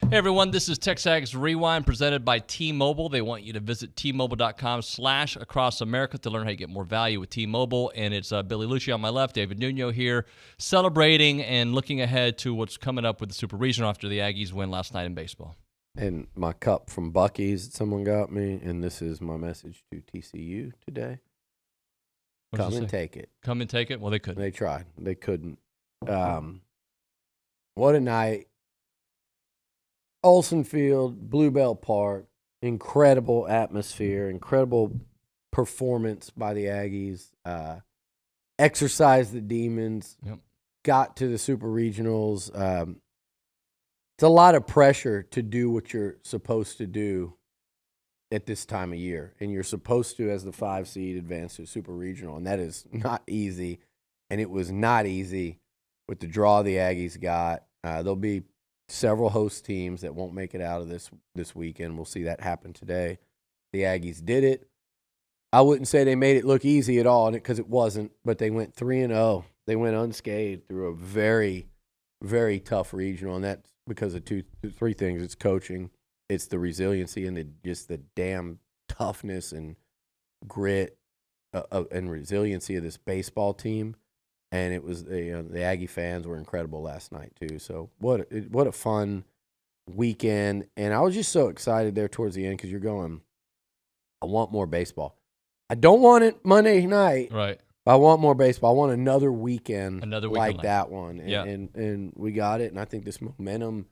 Hey everyone, this is TexAgs Rewind presented by T-Mobile. They want you to visit T-Mobile.com/acrossamerica to learn how you get more value with T-Mobile. And it's Billy Liucci on my left, David Nuno here, celebrating and looking ahead to what's coming up with the Super Regional after the Aggies win last night in baseball. And my cup from Buc-ee's that someone got me, and this is my message to TCU today. Come and take it. Come and take it? Well, they couldn't. They tried. They couldn't. What a night. Olsen Field, Bluebell Park, incredible atmosphere, incredible performance by the Aggies. Exercised the demons, got to the Super Regionals. It's a lot of pressure to do what you're supposed to do at this time of year. And you're supposed to, as the 5 seed, advance to Super Regional. And that is not easy. And it was not easy with the draw the Aggies got. There'll be several host teams that won't make it out of this weekend. We'll see that happen today. The Aggies did it. I wouldn't say they made it look easy at all because it wasn't, but they went 3-0. They went unscathed through a very, very tough regional, and that's because of three things. It's coaching, it's the resiliency, and just the damn toughness and grit and resiliency of this baseball team. And it was the Aggie fans were incredible last night too. So what a fun weekend! And I was just so excited there towards the end because you're going, I want more baseball. I don't want it Monday night, right? I want more baseball. I want another weekend like that one. And we got it. And I think this momentum,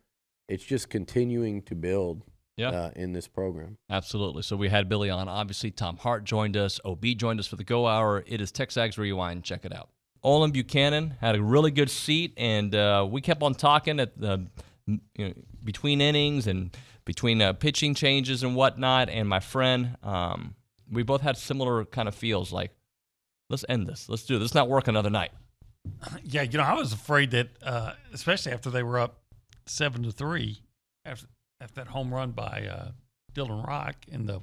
it's just continuing to build. In this program. Absolutely. So we had Billy on. Obviously, Tom Hart joined us. OB joined us for the Go Hour. It is TexAgs Rewind. Check it out. Olin Buchanan had a really good seat, and we kept on talking at between innings and between pitching changes and whatnot. And my friend, we both had similar kind of feels like, let's end this. Let's do this. Let's not work another night. Yeah, I was afraid that, especially after they were up 7-3, after that home run by Dylan Rock in the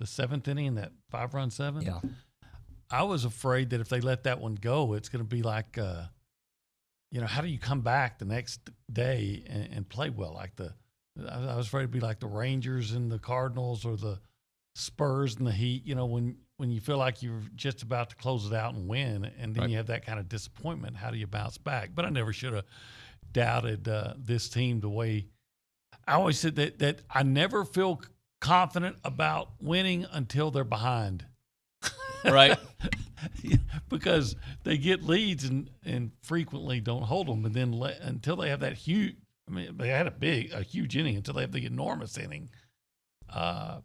seventh inning, that 5-run seven. Yeah. I was afraid that if they let that one go, it's going to be like, how do you come back the next day and play well? I was afraid it'd be like the Rangers and the Cardinals or the Spurs and the Heat. When you feel like you're just about to close it out and win, and then you have that kind of disappointment. How do you bounce back? But I never should have doubted this team the way I always said that I never feel confident about winning until they're behind. Right. Because they get leads and frequently don't hold them. And then until they have that huge – they had a huge inning until they have the enormous inning. But,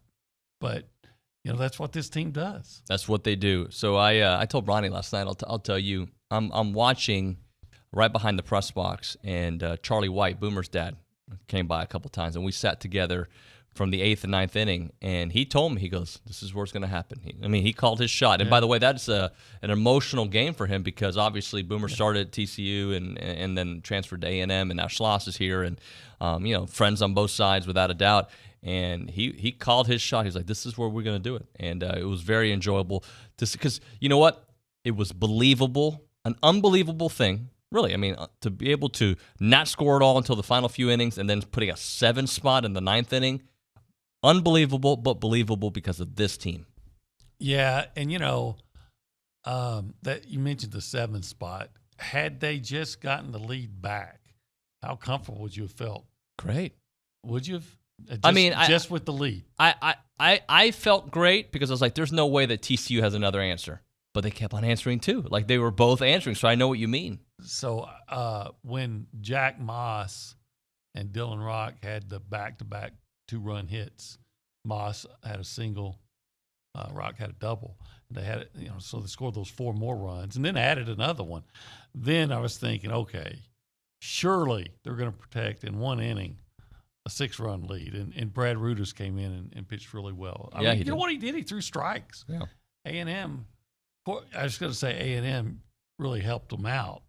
that's what this team does. That's what they do. So I told Ronnie last night, I'll tell you, I'm watching right behind the press box, and Charlie White, Boomer's dad, came by a couple times, and we sat together from the 8th and 9th inning, and he told me, he goes, this is where it's going to happen. He called his shot. And by the way, that's an emotional game for him because obviously Boomer started at TCU and then transferred to A&M, and now Schloss is here, and friends on both sides without a doubt. And he called his shot. He's like, this is where we're going to do it. And it was very enjoyable because you know what? It was believable, an unbelievable thing. Really, to be able to not score at all until the final few innings and then putting a 7 spot in the 9th inning, unbelievable, but believable because of this team. Yeah, and that you mentioned the 7 spot. Had they just gotten the lead back, how comfortable would you have felt? Great. Would you have? Just with the lead. I felt great because I was like, there's no way that TCU has another answer. But they kept on answering too. Like they were both answering, so I know what you mean. So when Jack Moss and Dylan Rock had the back-to-back 2-run hits, Moss had a single, Rock had a double. And they had so they scored those 4 more runs and then added another one. Then I was thinking, okay, surely they're going to protect in 1 inning a 6-run lead. And Brad Rudis came in and pitched really well. He did. You know what he did? He threw strikes. Yeah. A&M. I was going to say A&M really helped them out,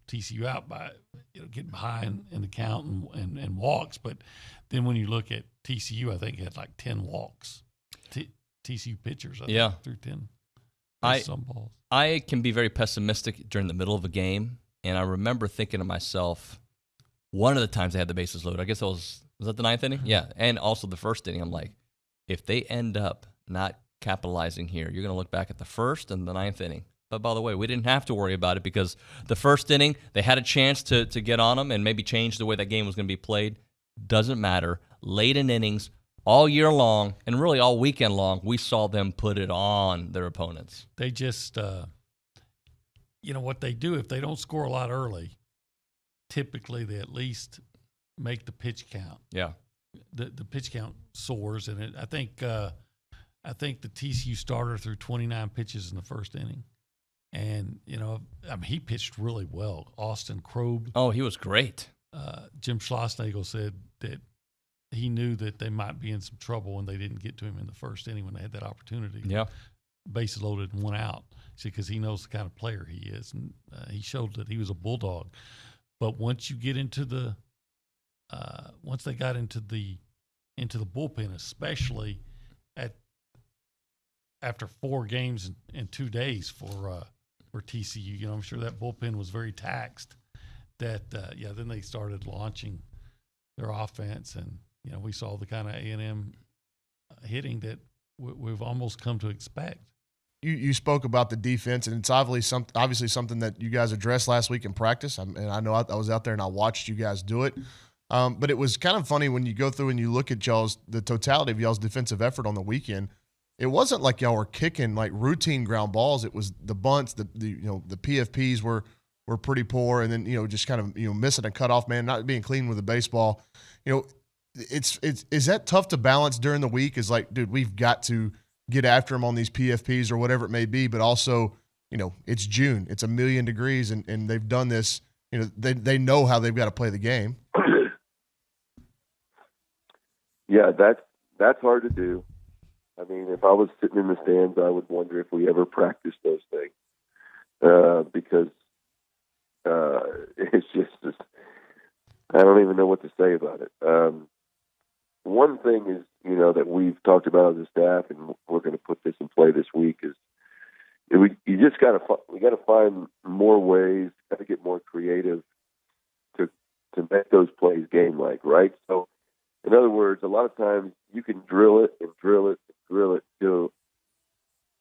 TCU out by getting behind in the count and walks. But then when you look at TCU, I think it had like 10 walks. TCU pitchers, I think, threw 10. Some balls. I can be very pessimistic during the middle of a game, and I remember thinking to myself, one of the times they had the bases loaded. I guess it was that the ninth inning? Yeah, and also the first inning. I'm like, if they end up not capitalizing here, you're going to look back at the first and the ninth inning. But by the way, we didn't have to worry about it because the first inning, they had a chance to get on them and maybe change the way that game was going to be played. Doesn't matter. Late in innings, all year long, and really all weekend long, we saw them put it on their opponents. They just, what they do, if they don't score a lot early, typically they at least make the pitch count. Yeah. The pitch count soars, and I think the TCU starter threw 29 pitches in the first inning. And, he pitched really well. Austin Krob. Oh, he was great. Jim Schlossnagle said that he knew that they might be in some trouble when they didn't get to him in the first inning when they had that opportunity. Yeah. Bases loaded and one out. See, because he knows the kind of player he is. And he showed that he was a bulldog. But once you get into once they got into the bullpen, especially after 4 games in 2 days for TCU, I'm sure that bullpen was very taxed. Then they started launching their offense, and we saw the kind of A&M hitting that we've almost come to expect. You spoke about the defense, and it's obviously something that you guys addressed last week in practice. And I know I was out there and I watched you guys do it. But it was kind of funny when you go through and you look at the totality of y'all's defensive effort on the weekend. It wasn't like y'all were kicking like routine ground balls. It was the bunts, the PFPs were pretty poor, and then just kind of missing a cutoff man, not being clean with the baseball. Is that tough to balance during the week? Is like, dude, we've got to get after them on these PFPs or whatever it may be, but also it's June, it's 1,000,000 degrees, and they've done this. They know how they've got to play the game. Yeah, that's hard to do. I mean, if I was sitting in the stands, I would wonder if we ever practiced those things because it's just I don't even know what to say about it. One thing is, that we've talked about as a staff, and we're going to put this in play this week, is we got to find more ways, got to get more creative to make those plays game-like, right? So, in other words, a lot of times you can drill it and drill it and drill it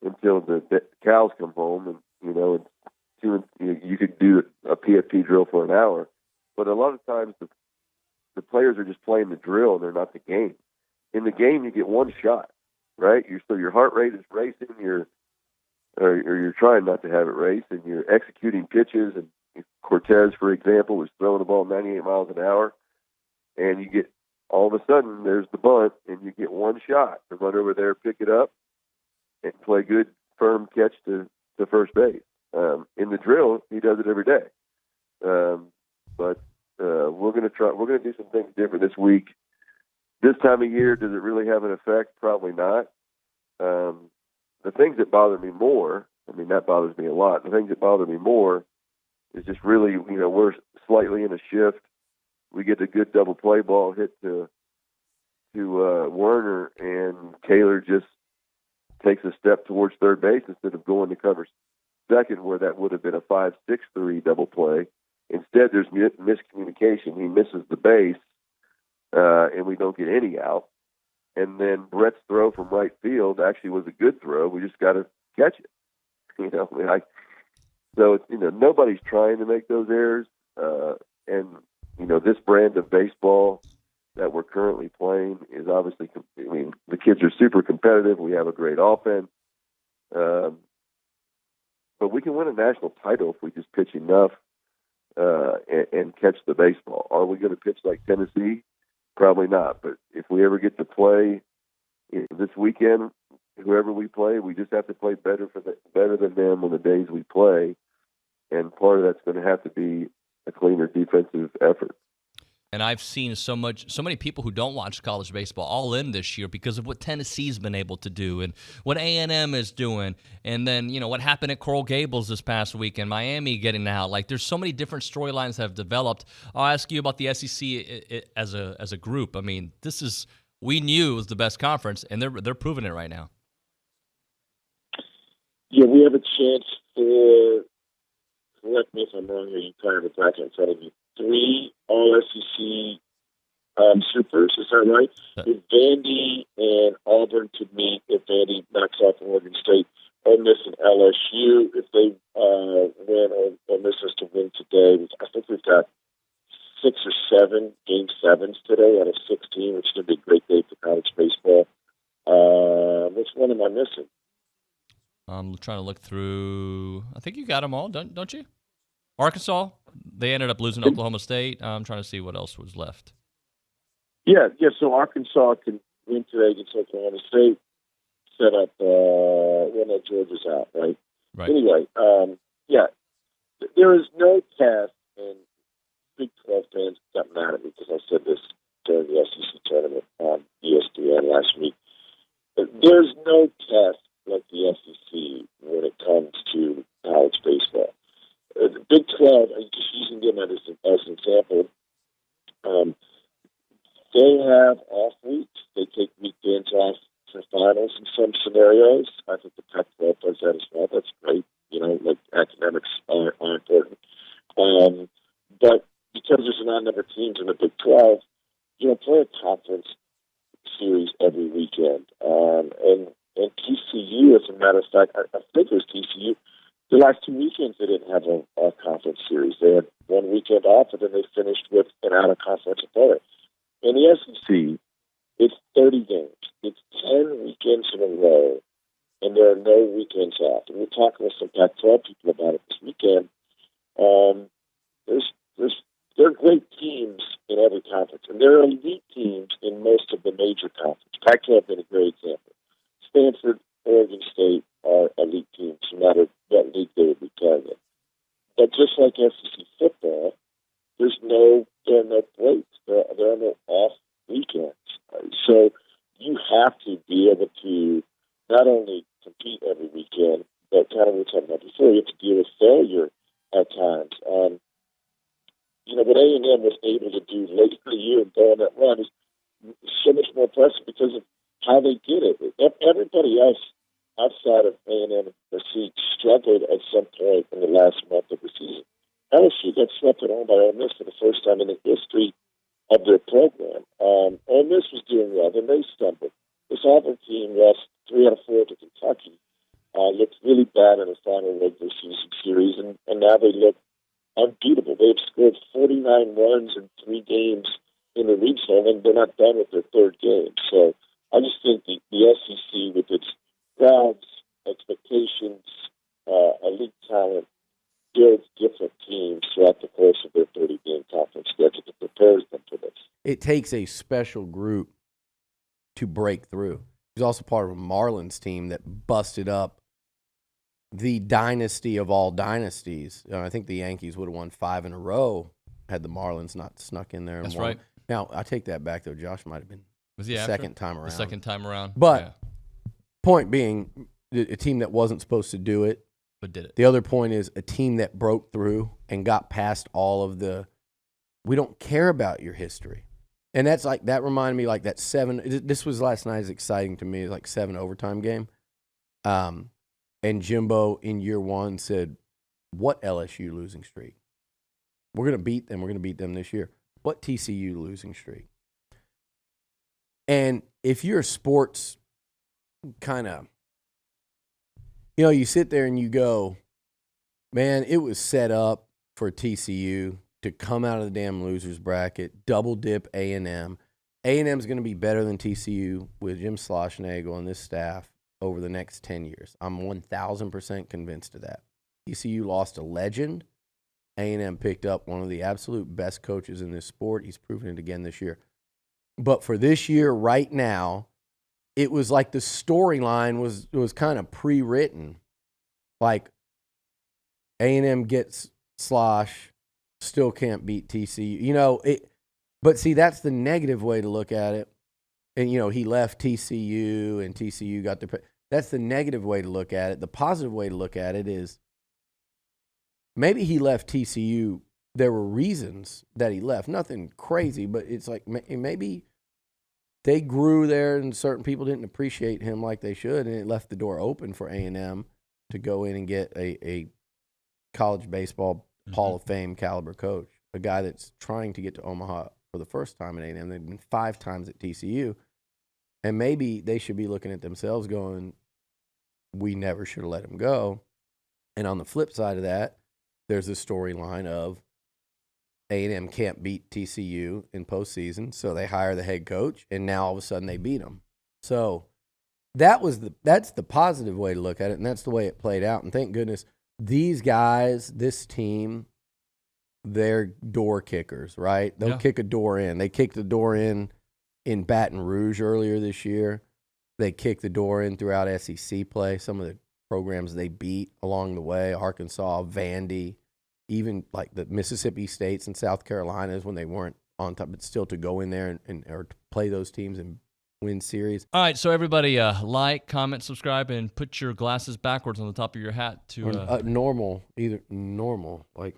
until the cows come home, and you could do a PFP drill for an hour, but a lot of times the players are just playing the drill and they're not the game. In the game, you get one shot, right? So your heart rate is racing, or you're trying not to have it race, and you're executing pitches. And Cortez, for example, was throwing the ball 98 miles an hour, and you get all of a sudden there's the bunt, and you get one shot to run over there, pick it up, and play good, firm catch to first base. In the drill, he does it every day. But we're going to do some things different this week. This time of year, does it really have an effect? Probably not. The things that bother me more, that bothers me a lot. The things that bother me more is just really, we're slightly in a shift. We get a good double play ball hit to Werner, and Taylor just takes a step towards third base instead of going to cover second, where that would have been a 5-6-3 double play. Instead, there's miscommunication. He misses the base, and we don't get any out. And then Brett's throw from right field actually was a good throw. We just got to catch it. So it's, nobody's trying to make those errors. And this brand of baseball that we're currently playing is obviously, the kids are super competitive. We have a great offense. But we can win a national title if we just pitch enough and catch the baseball. Are we going to pitch like Tennessee? Probably not. But if we ever get to play this weekend, whoever we play, we just have to play better than them on the days we play. And part of that's going to have to be a cleaner defensive effort. And I've seen so many people who don't watch college baseball all in this year because of what Tennessee's been able to do and what A&M is doing. And then, what happened at Coral Gables this past week and Miami getting out. Like, there's so many different storylines that have developed. I'll ask you about the SEC as a group. We knew it was the best conference, and they're proving it right now. Yeah, we have a chance for, correct me if I'm wrong here, you kind of a bracket in front of you. 3 All-SEC supers. Is that right? If Vandy and Auburn could meet, if Vandy knocks off Oregon State, Ole Miss and LSU, if they win or Miss us to win today, I think we've got 6 or 7 game 7s today out of 16, which is going to be a great day for college baseball. Which one am I missing? I'm trying to look through. I think you got them all, don't you? Arkansas, they ended up losing Oklahoma State. I'm trying to see what else was left. Yeah. So Arkansas can win today against Oklahoma State. Set up. No, Georgia's out, right? Right. Anyway, yeah, there is no test, and Big 12 fans got mad at me because I said this during the SEC tournament on ESPN last week. There's no test like the SEC when it comes to college baseball. The Big 12, just using them as an example, they have off weeks. They take weekends off for finals in some scenarios. I think the Pac-12 does that as well. That's great. Like academics are important. But because there's an odd number of teams in the Big 12, play a conference series every weekend. And TCU, as a matter of fact, I think it was TCU, the last 2 weekends they didn't have a conference series. They had 1 weekend off, and then they finished with an out-of-conference opponent. In the SEC, it's 30 games. It's 10 weekends in a row, and there are no weekends off. And we're talking with some Pac-12 people about it this weekend. There are great teams in every conference, and there are elite teams in most of the major conferences. Pac-12 been a great example. Stanford, Oregon State are elite teams, no matter what league they would be playing in. But just like SEC football, there are no breaks. There are no off weekends. So you have to be able to not only compete every weekend, but kind of what we were talking about before, you have to deal with failure at times. What A&M was able to do late in the year and go on that run is so much more impressive because of how they did it. Everybody else outside of A&M and SC struggled at some point in the last month of the season. LSU got swept at home by Ole Miss for the first time in the history of their program. Ole Miss was doing well, then they stumbled. This Auburn team lost 3 out of 4 to Kentucky. Looked really bad in the final regular season series, and now they look unbeatable. They've scored 49 runs in 3 games in the regional, and they're not done with their 3rd game. So I just think the SEC, with its crowds, expectations, elite talent, builds different teams throughout the course of their 30-game conference schedule that prepares them for this. It takes a special group to break through. He's also part of a Marlins team that busted up the dynasty of all dynasties. I think the Yankees would have won 5 in a row had the Marlins not snuck in there. That's won. right. Now, I take that back, though. Josh might have been the second time around. The second time around. But point being, a team that wasn't supposed to do it. But did it. The other point is a team that broke through and got past all of the, we don't care about your history. And that reminded me like that 7, this was last night, is exciting to me, it was like 7 overtime game. And Jimbo in year 1 said, what LSU losing streak? We're going to beat them. We're going to beat them this year. What TCU losing streak? And if you're a sports kind of, you sit there and you go, man, it was set up for TCU to come out of the damn losers bracket, double dip A&M. A&M's going to be better than TCU with Jim Schloss and this staff over the next 10 years. I'm 1,000% convinced of that. TCU lost a legend. A&M picked up one of the absolute best coaches in this sport. He's proven it again this year. But for this year, right now, it was like the storyline was kind of pre-written. Like, A&M gets Slosh, still can't beat TCU. But see, that's the negative way to look at it. And, he left TCU and TCU got their – that's the negative way to look at it. The positive way to look at it is maybe he left TCU. There were reasons that he left. Nothing crazy, but it's like maybe they grew there and certain people didn't appreciate him like they should, and it left the door open for A&M to go in and get a college baseball Hall of Fame caliber coach. a guy that's trying to get to Omaha for the first time at A&M. They've been 5 times at TCU. And maybe they should be looking at themselves going, we never should have let him go. And on the flip side of that, there's a storyline of A&M can't beat TCU in postseason, so they hire the head coach, and now all of a sudden they beat them. So that's the positive way to look at it, and that's the way it played out. And thank goodness these guys, this team, they're door kickers, right? They'll kick a door in. They kicked the door in Baton Rouge earlier this year. They kicked the door in throughout SEC play. Some of the programs they beat along the way, Arkansas, Vandy, even like the Mississippi States and South Carolinas when they weren't on top, but still to go in there and or to play those teams and win series. All right, so everybody like, comment, subscribe, and put your glasses backwards on the top of your hat to normal, either normal, like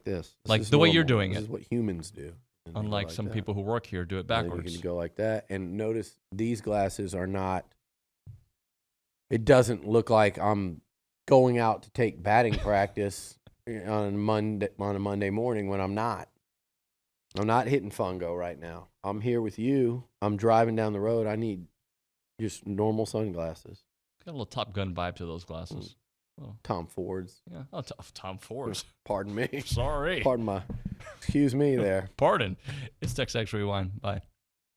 this. Like the way you're doing it. This is what humans do. Unlike some people who work here, do it backwards. You can go like that. And notice these glasses are not, it doesn't look like I'm going out to take batting practice on a Monday morning when I'm not. I'm not hitting fungo right now. I'm here with you. I'm driving down the road. I need just normal sunglasses. Got a little Top Gun vibe to those glasses. Oh. Tom Ford's. Yeah. Oh, Tom Ford's. Pardon me. Sorry. Excuse me there. Pardon. It's TexAgs Rewind. Bye.